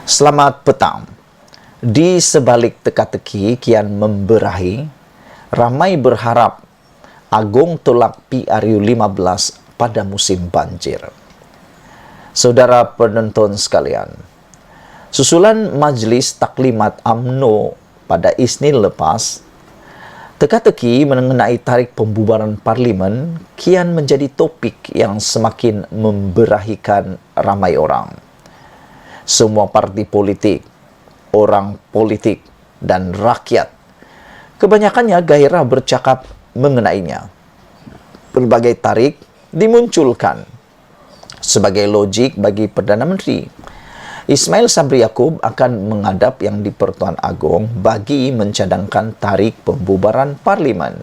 Selamat petang. Di sebalik teka-teki kian memberahi, ramai berharap Agong tolak PRU 15 pada musim banjir. Saudara penonton sekalian, susulan Majlis Taklimat UMNO pada Isnin lepas, teka-teki mengenai tarikh pembubaran parlimen kian menjadi topik yang semakin memberahikan ramai orang. Semua parti politik, orang politik, dan rakyat, kebanyakannya gairah bercakap mengenainya. Berbagai tarikh dimunculkan sebagai logik bagi Perdana Menteri Ismail Sabri Yaakob akan menghadap Yang di-Pertuan Agong bagi mencadangkan tarikh pembubaran parlimen.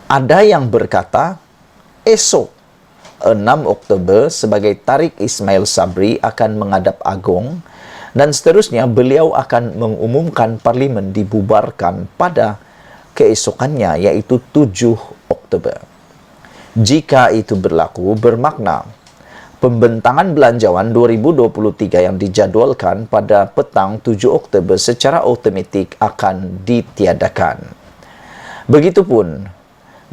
Ada yang berkata esok 6 Oktober sebagai tarikh Ismail Sabri akan menghadap Agong, dan seterusnya beliau akan mengumumkan parlimen dibubarkan pada keesokannya, yaitu 7 Oktober. Jika itu berlaku, bermakna pembentangan belanjawan 2023 yang dijadwalkan pada petang 7 Oktober secara otomatik akan ditiadakan. Begitupun,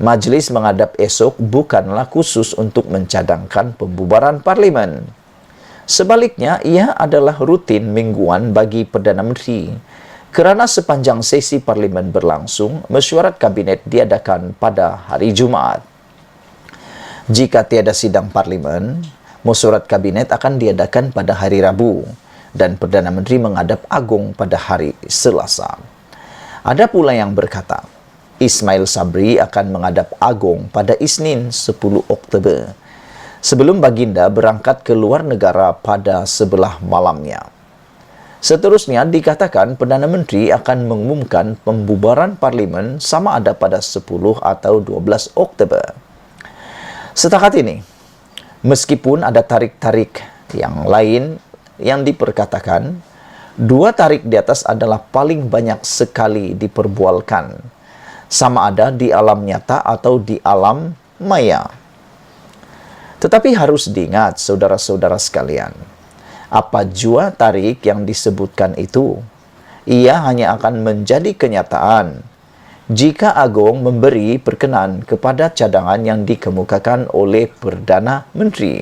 Majlis menghadap esok bukanlah khusus untuk mencadangkan pembubaran parlimen. Sebaliknya, ia adalah rutin mingguan bagi Perdana Menteri, kerana sepanjang sesi parlimen berlangsung, mesyuarat kabinet diadakan pada hari Jumaat. Jika tiada sidang parlimen, mesyuarat kabinet akan diadakan pada hari Rabu, dan Perdana Menteri menghadap Agong pada hari Selasa. Ada pula yang berkata, Ismail Sabri akan menghadap Agong pada Isnin 10 Oktober, sebelum baginda berangkat ke luar negara pada sebelah malamnya. Seterusnya dikatakan Perdana Menteri akan mengumumkan pembubaran parlimen sama ada pada 10 atau 12 Oktober. Setakat ini, meskipun ada tarik-tarik yang lain yang diperkatakan, dua tarik di atas adalah paling banyak sekali diperbualkan, sama ada di alam nyata atau di alam maya. Tetapi harus diingat, saudara-saudara sekalian, apa jua tarik yang disebutkan itu, ia hanya akan menjadi kenyataan jika Agong memberi perkenan kepada cadangan yang dikemukakan oleh Perdana Menteri.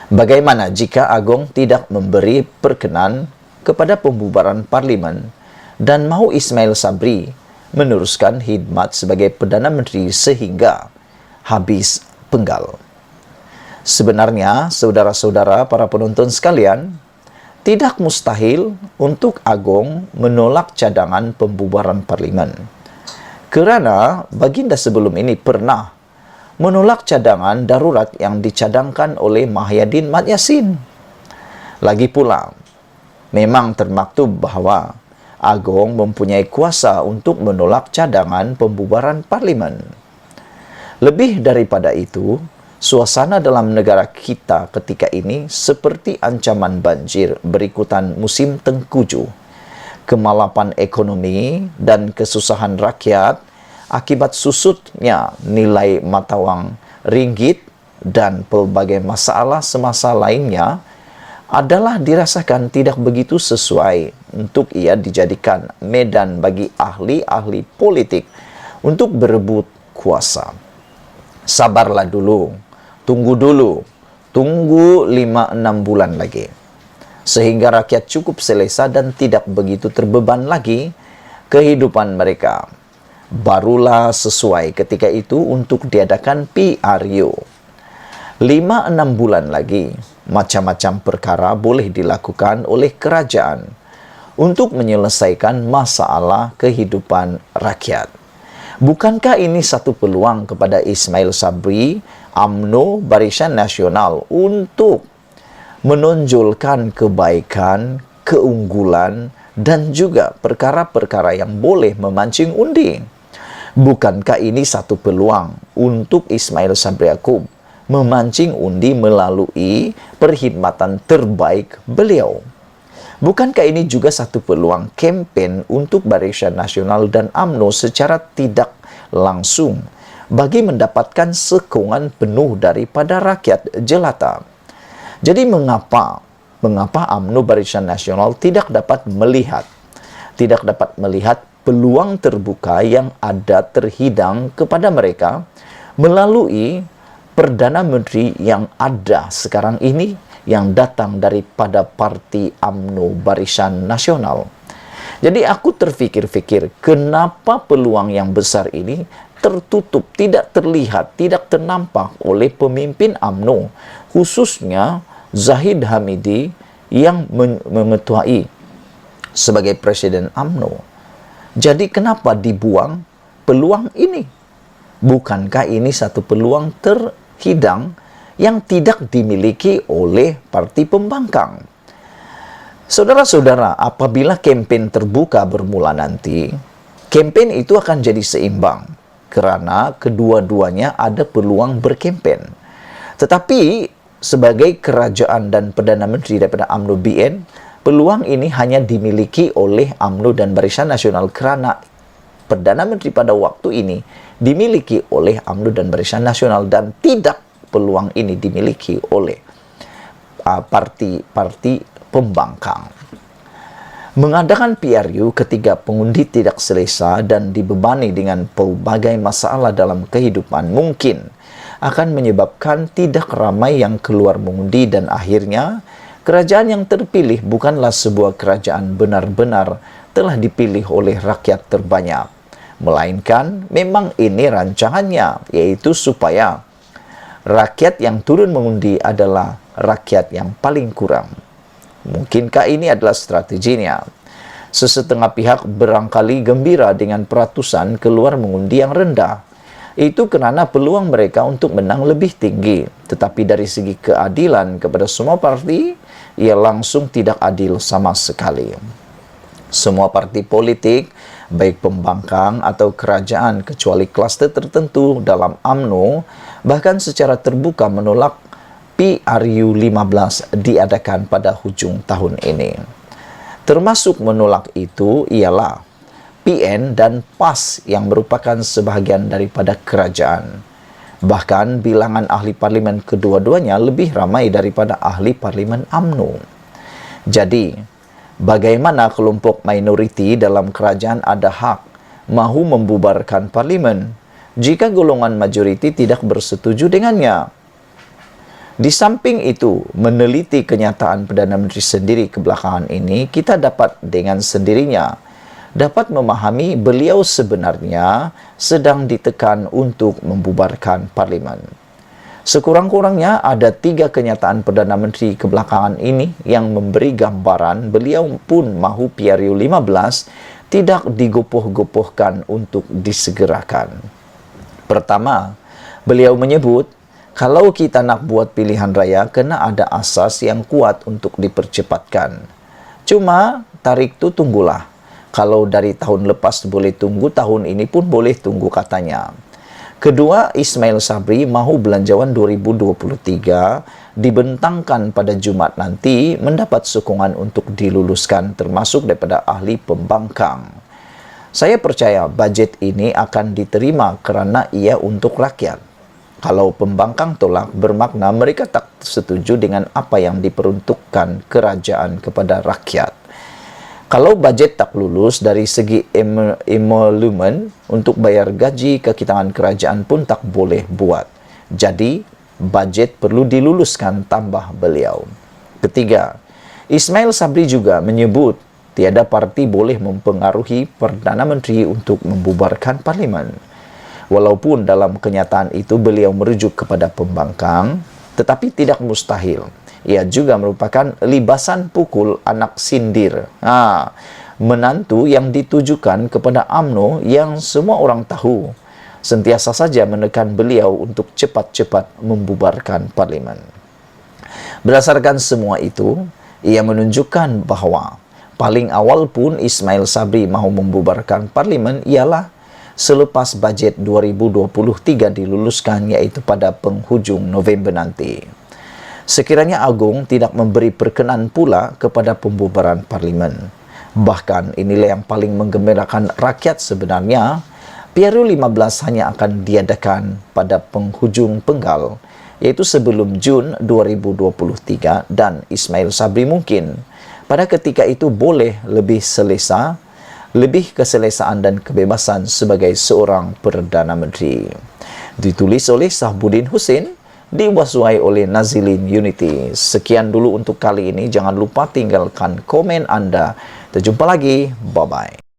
Bagaimana jika Agong tidak memberi perkenan kepada pembubaran parlimen dan mahu Ismail Sabri meneruskan khidmat sebagai Perdana Menteri sehingga habis penggal? Sebenarnya, saudara-saudara para penonton sekalian, tidak mustahil untuk Agong menolak cadangan pembubaran parlimen, kerana baginda sebelum ini pernah menolak cadangan darurat yang dicadangkan oleh Mahyadin Mat Yassin. Lagi pula, memang termaktub bahawa Agong mempunyai kuasa untuk menolak cadangan pembubaran parlimen. Lebih daripada itu, suasana dalam negara kita ketika ini seperti ancaman banjir berikutan musim tengkujuh, kemalapan ekonomi dan kesusahan rakyat akibat susutnya nilai mata wang ringgit dan pelbagai masalah semasa lainnya adalah dirasakan tidak begitu sesuai untuk ia dijadikan medan bagi ahli-ahli politik untuk berebut kuasa. Sabarlah dulu, tunggu 5-6 bulan lagi, sehingga rakyat cukup selesa dan tidak begitu terbeban lagi kehidupan mereka. Barulah sesuai ketika itu untuk diadakan PRU. 5-6 bulan lagi, macam-macam perkara boleh dilakukan oleh kerajaan untuk menyelesaikan masalah kehidupan rakyat. Bukankah ini satu peluang kepada Ismail Sabri, UMNO, Barisan Nasional untuk menonjolkan kebaikan, keunggulan, dan juga perkara-perkara yang boleh memancing undi? Bukankah ini satu peluang untuk Ismail Sabri Yaakob memancing undi melalui perkhidmatan terbaik beliau? Bukankah ini juga satu peluang kempen untuk Barisan Nasional dan UMNO secara tidak langsung bagi mendapatkan sokongan penuh daripada rakyat jelata? Jadi mengapa mengapa UMNO Barisan Nasional tidak dapat melihat peluang terbuka yang ada terhidang kepada mereka melalui Perdana Menteri yang ada sekarang ini yang datang daripada parti UMNO Barisan Nasional. Jadi aku terfikir-fikir, kenapa peluang yang besar ini tertutup, tidak terlihat, tidak ternampak oleh pemimpin UMNO, khususnya Zahid Hamidi yang mengetuai sebagai Presiden UMNO. Jadi kenapa dibuang peluang ini? Bukankah ini satu peluang terhidang yang tidak dimiliki oleh parti pembangkang? Saudara-saudara, apabila kempen terbuka bermula nanti, kempen itu akan jadi seimbang karena kedua-duanya ada peluang berkempen. Tetapi sebagai kerajaan dan Perdana Menteri daripada UMNO BN, peluang ini hanya dimiliki oleh UMNO dan Barisan Nasional karena Perdana Menteri pada waktu ini dimiliki oleh UMNO dan Barisan Nasional dan tidak peluang ini dimiliki oleh parti-parti pembangkang. Mengadakan PRU ketika pengundi tidak selesa dan dibebani dengan pelbagai masalah dalam kehidupan mungkin akan menyebabkan tidak ramai yang keluar mengundi dan akhirnya kerajaan yang terpilih bukanlah sebuah kerajaan benar-benar telah dipilih oleh rakyat terbanyak, melainkan memang ini rancangannya, yaitu supaya rakyat yang turun mengundi adalah rakyat yang paling kurang. Mungkinkah ini adalah strateginya? Sesetengah pihak barangkali gembira dengan peratusan keluar mengundi yang rendah. Itu kerana peluang mereka untuk menang lebih tinggi. Tetapi dari segi keadilan kepada semua parti, ia langsung tidak adil sama sekali. Semua parti politik, baik pembangkang atau kerajaan kecuali kluster tertentu dalam UMNO, bahkan secara terbuka menolak PRU 15 diadakan pada hujung tahun ini. Termasuk menolak itu ialah PN dan PAS yang merupakan sebahagian daripada kerajaan. Bahkan bilangan ahli parlimen kedua-duanya lebih ramai daripada ahli parlimen UMNO. Jadi, bagaimana kelompok minoriti dalam kerajaan ada hak mahu membubarkan parlimen jika golongan majoriti tidak bersetuju dengannya? Di samping itu, meneliti kenyataan Perdana Menteri sendiri kebelakangan ini, kita dapat dengan sendirinya dapat memahami beliau sebenarnya sedang ditekan untuk membubarkan parlimen. Sekurang-kurangnya ada 3 kenyataan Perdana Menteri kebelakangan ini yang memberi gambaran beliau pun mahu PRU 15 tidak digopoh-gopohkan untuk disegerakan. Pertama, beliau menyebut, kalau kita nak buat pilihan raya, kena ada asas yang kuat untuk dipercepatkan. Cuma, tarik tu tunggulah. Kalau dari tahun lepas boleh tunggu, tahun ini pun boleh tunggu katanya. Kedua, Ismail Sabri mahu Belanjawan 2023 dibentangkan pada Jumaat nanti mendapat sokongan untuk diluluskan termasuk daripada ahli pembangkang. Saya percaya bajet ini akan diterima kerana ia untuk rakyat. Kalau pembangkang tolak, bermakna mereka tak setuju dengan apa yang diperuntukkan kerajaan kepada rakyat. Kalau bajet tak lulus dari segi emolumen untuk bayar gaji, kekitangan kerajaan pun tak boleh buat. Jadi, bajet perlu diluluskan, tambah beliau. Ketiga, Ismail Sabri juga menyebut tiada parti boleh mempengaruhi Perdana Menteri untuk membubarkan parlimen. Walaupun dalam kenyataan itu beliau merujuk kepada pembangkang, tetapi tidak mustahil. Ia juga merupakan libasan pukul anak sindir. Menantu yang ditujukan kepada UMNO yang semua orang tahu, sentiasa saja menekan beliau untuk cepat-cepat membubarkan parlimen. Berdasarkan semua itu, ia menunjukkan bahawa paling awal pun Ismail Sabri mahu membubarkan parlimen ialah selepas bajet 2023 diluluskan, iaitu pada penghujung November nanti. Sekiranya Agong tidak memberi perkenan pula kepada pembubaran parlimen. Bahkan inilah yang paling menggembirakan rakyat sebenarnya, PRU 15 hanya akan diadakan pada penghujung penggal yaitu sebelum Jun 2023, dan Ismail Sabri mungkin pada ketika itu boleh lebih selesa, lebih keselesaan dan kebebasan sebagai seorang Perdana Menteri. Ditulis oleh Sahbudin Hussein, diwasuai oleh Nazilin Unity. Sekian dulu untuk kali ini. Jangan lupa tinggalkan komen Anda. Kita jumpa lagi. Bye-bye.